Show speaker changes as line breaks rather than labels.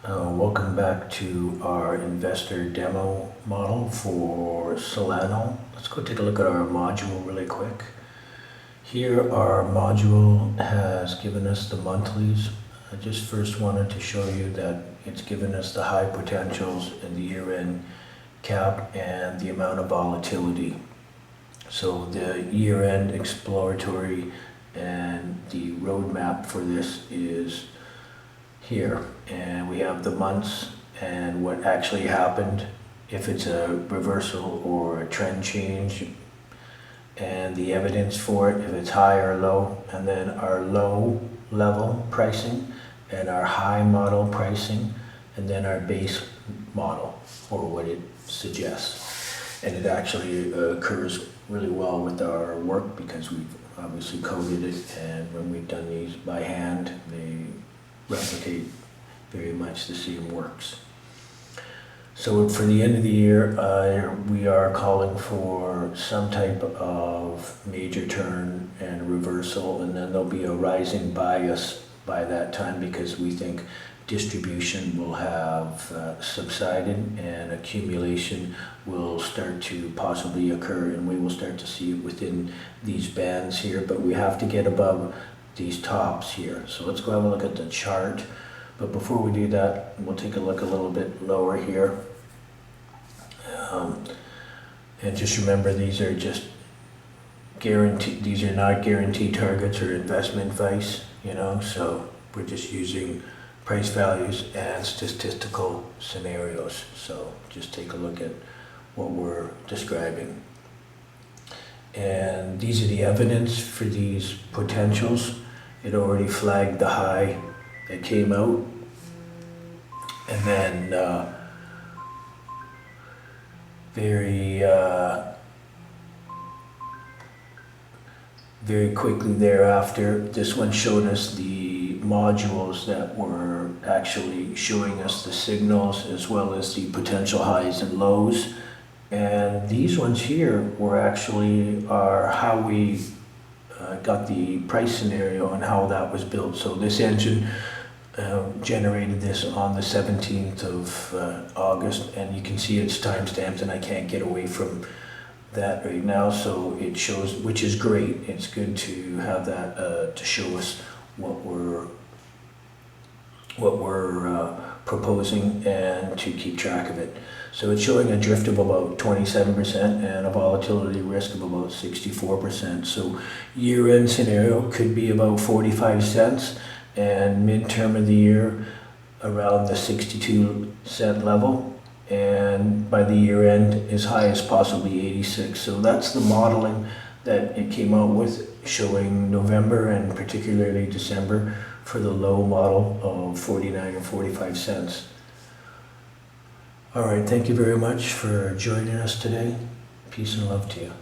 Welcome back to our investor demo model for Solano. Let's go take a look at our module really quick. Here our module has given us the monthlies. I just first wanted to show you that it's given us the high potentials and the year-end cap and the amount of volatility. So the year-end exploratory and the roadmap for this is here, and we have the months and what actually happened, if it's a reversal or a trend change, and the evidence for it, if it's high or low, and then our low level pricing and our high model pricing, and then our base model or what it suggests. And it actually occurs really well with our work because we've obviously coded it, and when we've done these by hand, they replicate very much the same works. So for the end of the year, we are calling for some type of major turn and reversal, and then there'll be a rising bias by that time because we think distribution will have subsided and accumulation will start to possibly occur, and we will start to see it within these bands here, but we have to get above these tops here. So let's go have a look at the chart. But before we do that, we'll take a look a little bit lower here. And just remember, these are just guaranteed, these are not guaranteed targets or investment advice, so we're just using price values and statistical scenarios. So just take a look at what we're describing. And these are the evidence for these potentials. It already flagged the high that came out, and then very quickly thereafter, this one showed us the modules that were actually showing us the signals as well as the potential highs and lows. And these ones here were actually how we got the price scenario and how that was built. So this engine generated this on the 17th of August, and you can see it's timestamped, and I can't get away from that right now. So it shows, which is great. It's good to have that to show us what we're proposing and to keep track of it. So it's showing a drift of about 27% and a volatility risk of about 64%. So year-end scenario could be about 45 cents and midterm of the year around the 62-cent level, and by the year end as high as possibly 86. So that's the modeling that it came out with, showing November and particularly December for the low model of 49 or 45 cents. All right, thank you very much for joining us today. Peace and love to you.